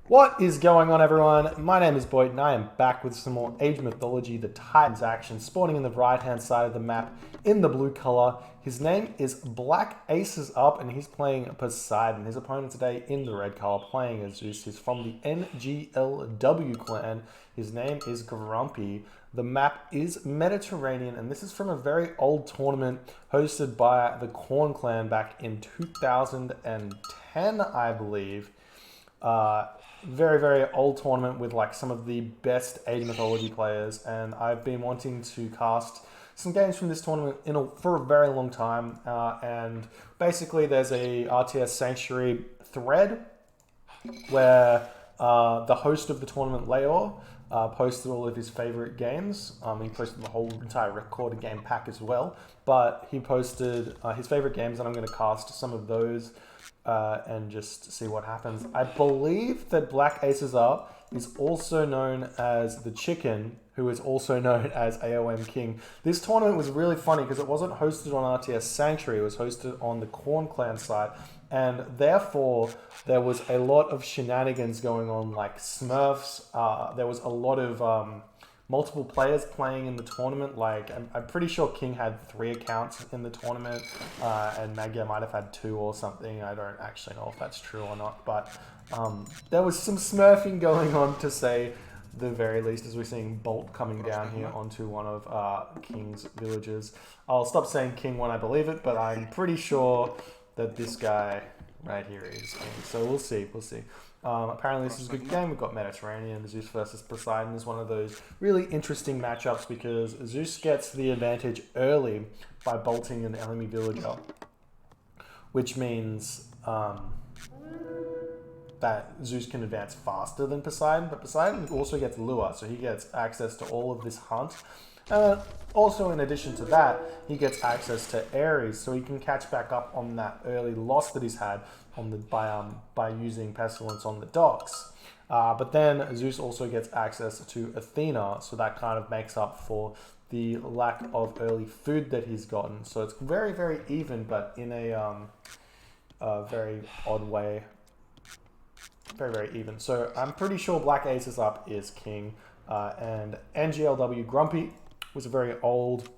What is going on, everyone? My name is Boyd and I am back with some more Age Mythology, the Titans action, spawning in the right-hand side of the map in the blue color. His name is BlackAcesUp and he's playing Poseidon. His opponent today in the red color playing as Zeus. He's from the NGLW clan. His name is Grumpy. The map is Mediterranean and this is from a very old tournament hosted by the KorN clan back in 2010, I believe. Very old tournament with like some of the best Age Mythology players, and I've been wanting to cast some games from this tournament for a very long time, and basically there's a RTS Sanctuary thread where the host of the tournament, Leor, posted all of his favorite games. He posted the whole entire recorded game pack as well, but he posted his favorite games, and I'm going to cast some of those and just see what happens. I believe that BlackAcesUp is also known as the Chicken, who is also known as AOM King. This tournament was really funny because it wasn't hosted on RTS Sanctuary, it was hosted on the KorN clan side, and therefore there was a lot of shenanigans going on, like Smurfs. There was a lot of multiple players playing in the tournament. Like I'm pretty sure King had 3 accounts in the tournament, and Magyar might have had 2 or something. I don't actually know if that's true or not, but there was some smurfing going on, to say the very least, as we're seeing Bolt coming down here onto one of King's villages. I'll stop saying King when I believe it, but I'm pretty sure that this guy right here is King. So we'll see. Apparently this is a good game. We've got Mediterranean. Zeus versus Poseidon is one of those really interesting matchups because Zeus gets the advantage early by bolting an enemy villager, which means that Zeus can advance faster than Poseidon, but Poseidon also gets lure, so he gets access to all of this hunt. Also, in addition to that, he gets access to Ares, so he can catch back up on that early loss that he's had on the by using Pestilence on the docks. But then Zeus also gets access to Athena, so that kind of makes up for the lack of early food that he's gotten. So it's very even, but in a very odd way. Very even. So I'm pretty sure BlackAcesUp is King, and NGLW Grumpy was a very old,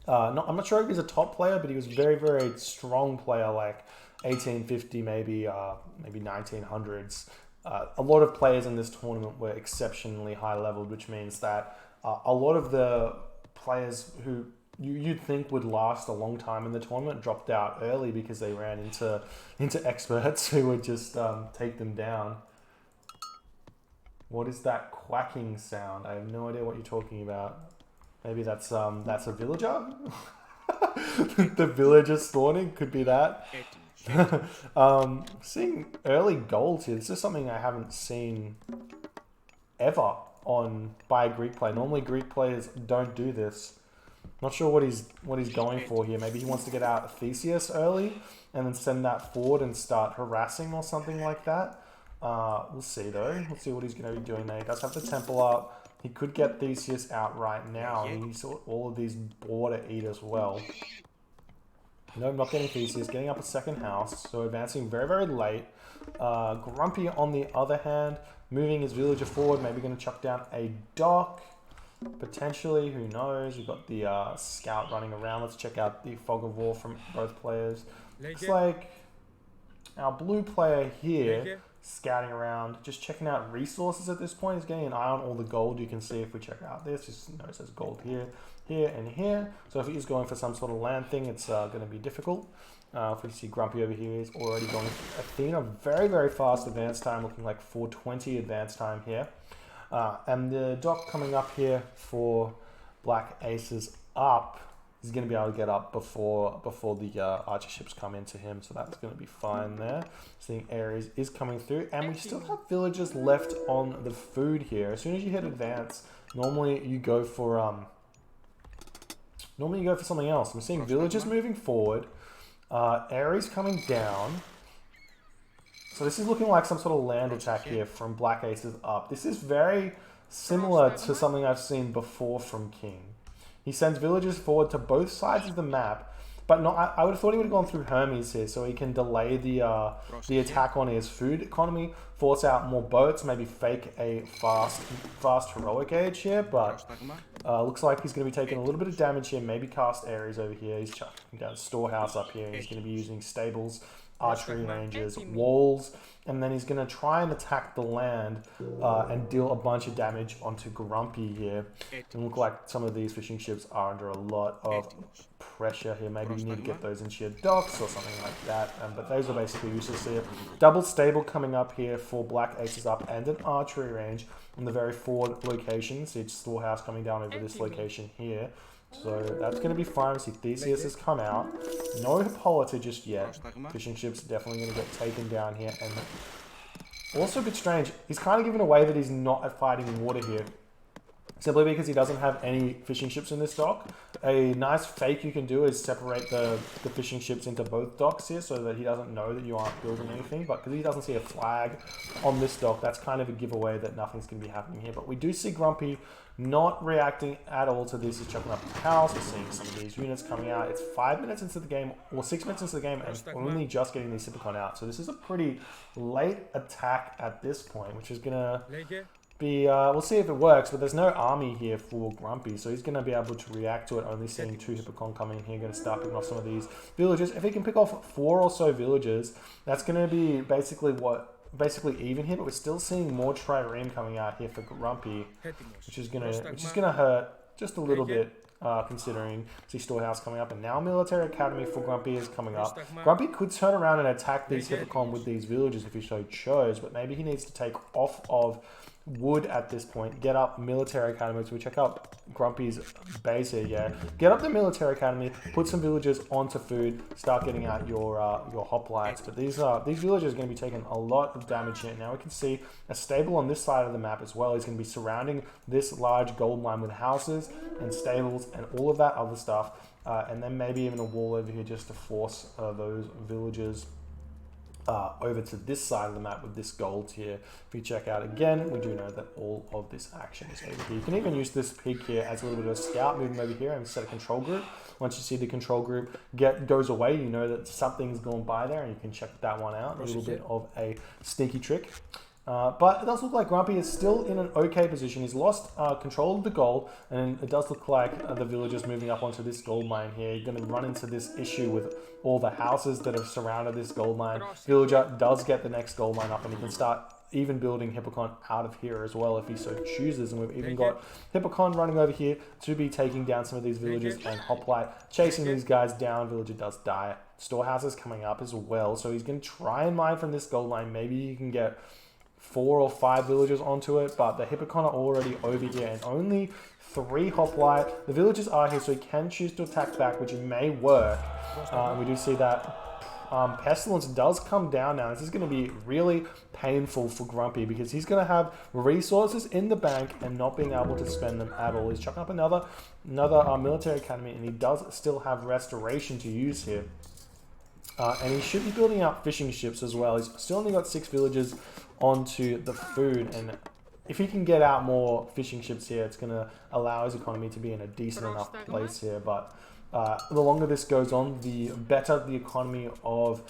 I'm not sure if he's a top player, but he was very strong player, like 1850, maybe 1900s. A lot of players in this tournament were exceptionally high leveled, which means that a lot of the players who you'd think would last a long time in the tournament dropped out early because they ran into experts who would just take them down. What is that quacking sound? I have no idea what you're talking about. Maybe that's a villager? The villager spawning could be that. Seeing early gold here. This is something I haven't seen ever by a Greek player. Normally Greek players don't do this. Not sure what he's going for here. Maybe he wants to get out Theseus early and then send that forward and start harassing or something like that. We'll see though. We'll see what he's going to be doing there. He does have the temple up. He could get Theseus out right now. He needs all of these boar to eat as well. No, not getting Theseus. Getting up a second house. So advancing very late. Grumpy, on the other hand, moving his villager forward. Maybe going to chuck down a dock. Potentially, who knows? We've got the scout running around. Let's check out the fog of war from both players. Looks like our blue player here, scouting around, just checking out resources at this point. He's getting an eye on all the gold. You can see if we check out this, just notice there's gold here, and here. So if he is going for some sort of land thing, it's going to be difficult. If we see Grumpy over here, he's already going for Athena. Very fast advance time, looking like 420 advance time here. And the dock coming up here for BlackAcesUp is going to be able to get up before the archer ships come into him, so that's going to be fine there. Seeing Ares is coming through, and we still have villagers left on the food here. As soon as you hit advance, normally you go for something else. I'm seeing villagers moving forward, Ares coming down. So this is looking like some sort of land attack here from BlackAcesUp. This is very similar to something I've seen before from King. He sends villagers forward to both sides of the map, But no, I would have thought he would have gone through Hermes here, so he can delay the attack on his food economy, force out more boats, maybe fake a fast heroic age here. But looks like he's going to be taking a little bit of damage here. Maybe cast Ares over here. He's chucking down storehouse up here. He's going to be using stables, archery ranges, walls, and then he's going to try and attack the land and deal a bunch of damage onto Grumpy here. And look like some of these fishing ships are under a lot of pressure here. Maybe you need to get those into your docks or something like that. But those are basically useless here. Double stable coming up here for BlackAcesUp and an archery range in the very forward locations. It's storehouse coming down over this location here. So that's going to be fine. See, Theseus has come out. No Hippolyta just yet. Fishing ships definitely going to get taken down here. And also a bit strange, he's kind of given away that he's not fighting in water here. Simply because he doesn't have any fishing ships in this dock. A nice fake you can do is separate the fishing ships into both docks here so that he doesn't know that you aren't building anything. But because he doesn't see a flag on this dock, that's kind of a giveaway that nothing's going to be happening here. But we do see Grumpy not reacting at all to this. He's chucking up the house. We're seeing some of these units coming out. It's 5 minutes into the game, or 6 minutes into the game, and only just getting these Hippocon out. So this is a pretty late attack at this point, which is going to be, we'll see if it works, but there's no army here for Grumpy, so he's going to be able to react to it, only seeing 2 Hippocon coming in here. Going to start picking off some of these villages. If he can pick off 4 or so villages, that's going to be basically even here, but we're still seeing more trireme coming out here for Grumpy, which is gonna hurt just a little bit, considering see storehouse coming up, and now military academy for Grumpy is coming up. Grumpy could turn around and attack these Hippocon with these villages if he so chose, but maybe he needs to take off of wood at this point, get up military academy. So we check out Grumpy's base here. Yeah, get up the military academy, put some villagers onto food, start getting out your hoplites. But these villagers are going to be taking a lot of damage here. Now we can see a stable on this side of the map as well. He's going to be surrounding this large gold mine with houses and stables and all of that other stuff, and then maybe even a wall over here just to force those villagers over to this side of the map with this gold here. If we check out again, we do know that all of this action is over here. You can even use this peak here as a little bit of a scout, moving over here and set a control group. Once you see the control group goes away, you know that something's gone by there, and you can check that one out. A little bit of a sneaky trick. But it does look like Grumpy is still in an okay position. He's lost control of the gold, and it does look like the villagers moving up onto this gold mine here. You're going to run into this issue with all the houses that have surrounded this gold mine. Villager does get the next gold mine up, and he can start even building Hippocon out of here as well if he so chooses. And we've even got Hippocon running over here to be taking down some of these villagers, and Hoplite chasing these guys down. Villager does die. Storehouses coming up as well, so he's going to try and mine from this gold mine. Maybe you can get 4 or 5 villagers onto it, but the Hippocon are already over here, and only 3 hoplite. The villagers are here, so he can choose to attack back, which may work. We do see that Pestilence does come down now. This is going to be really painful for Grumpy because he's going to have resources in the bank and not being able to spend them at all. He's chucking up another military academy, and he does still have restoration to use here. And he should be building out fishing ships as well. He's still only got 6 villages onto the food, and if he can get out more fishing ships here, it's going to allow his economy to be in a decent enough place here. But the longer this goes on, the better the economy of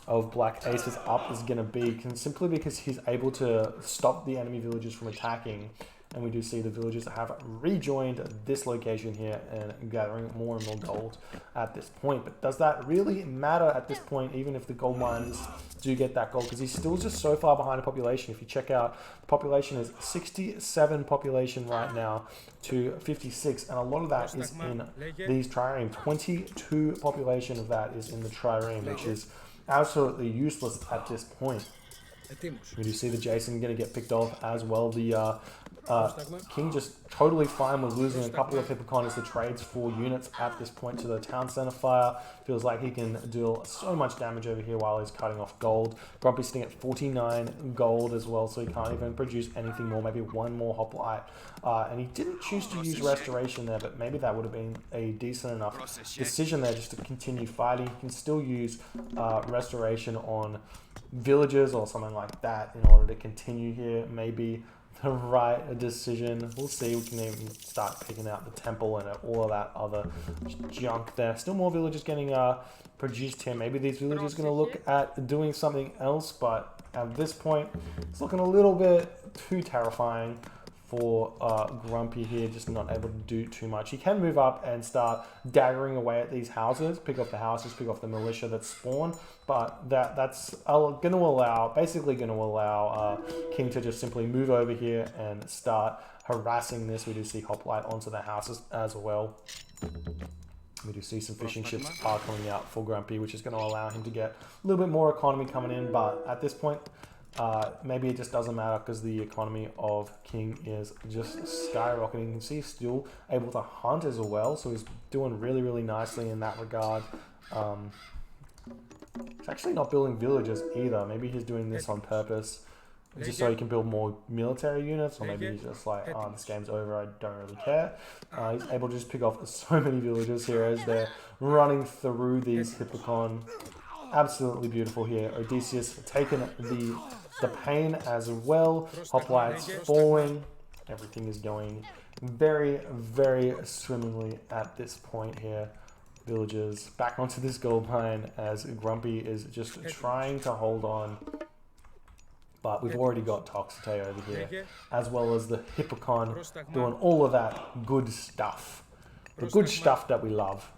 BlackAcesUp is going to be, simply because he's able to stop the enemy villagers from attacking. And we do see the villagers have rejoined this location here and gathering more and more gold at this point. But does that really matter at this point, even if the gold mines do get that gold? Because he's still just so far behind the population. If you check out, the population is 67 population right now to 56. And a lot of that is in these trireme. 22 population of that is in the trireme, which is absolutely useless at this point. We do see the Jason going to get picked off as well. The King just totally fine with losing a couple of Hippocon as the trades 4 units at this point to the town center fire. Feels like he can deal so much damage over here while he's cutting off gold. Grumpy's sitting at 49 gold as well, so he can't even produce anything more, maybe 1 more hoplite. And he didn't choose to use restoration there, but maybe that would have been a decent enough decision there just to continue fighting. He can still use restoration on villages or something like that in order to continue here. Maybe the right decision. We'll see. We can even start picking out the temple and all of that other junk there. Still more villagers getting produced here. Maybe these villagers are going to look at doing something else, but at this point, it's looking a little bit too terrifying for Grumpy here, just not able to do too much. He can move up and start daggering away at these houses, pick off the houses, pick off the militia that spawn, but that's basically going to allow King to just simply move over here and start harassing this. We do see Hoplite onto the houses as well. We do see some fishing ships are coming out for Grumpy, which is going to allow him to get a little bit more economy coming in, but at this point, maybe it just doesn't matter because the economy of King is just skyrocketing. You can see he's still able to hunt as well, so he's doing really, really nicely in that regard. He's actually not building villages either. Maybe he's doing this on purpose, just so he can build more military units, or maybe he's just like, oh, this game's over, I don't really care. He's able to just pick off so many villagers here as they're running through these Hippocon. Absolutely beautiful here. Odysseus taking the pain as well. Hoplites falling. Everything is going very, very swimmingly at this point here. Villagers back onto this gold mine as Grumpy is just trying to hold on. But we've already got Toxite over here, as well as the Hippocon doing all of that good stuff. The good stuff that we love.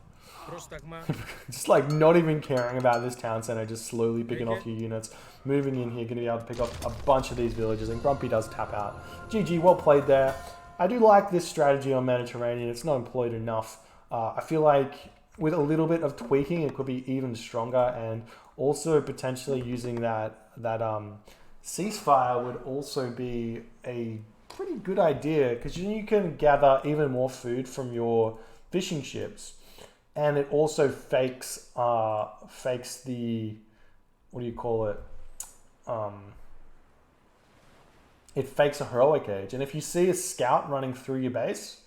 Just like not even caring about this town center, just slowly picking off your units, moving in here, going to be able to pick off a bunch of these villages, and Grumpy does tap out. GG, well played there. I do like this strategy on Mediterranean. It's not employed enough. I feel like with a little bit of tweaking, it could be even stronger, and also potentially using that ceasefire would also be a pretty good idea, because you can gather even more food from your fishing ships. And it also fakes the, what do you call it? It fakes a heroic age. And if you see a scout running through your base,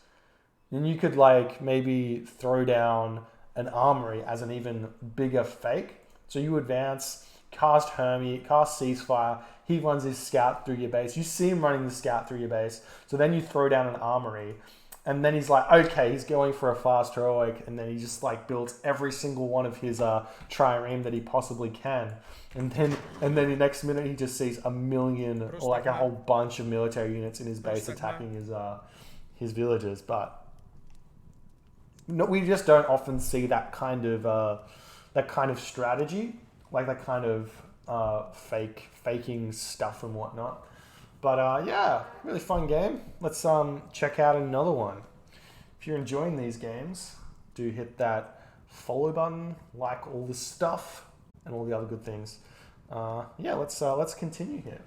then you could like maybe throw down an armory as an even bigger fake. So you advance, cast Hermie, cast Ceasefire. He runs his scout through your base. You see him running the scout through your base. So then you throw down an armory. And then he's like, okay, he's going for a fast heroic, and then he just like builds every single one of his trireme that he possibly can. And then the next minute he just sees a million or like a whole bunch of military units in his base attacking his villages. But no, we just don't often see that kind of strategy, like that kind of faking stuff and whatnot. But yeah, really fun game. Let's check out another one. If you're enjoying these games, do hit that follow button, like all this stuff, and all the other good things. Yeah, let's continue here.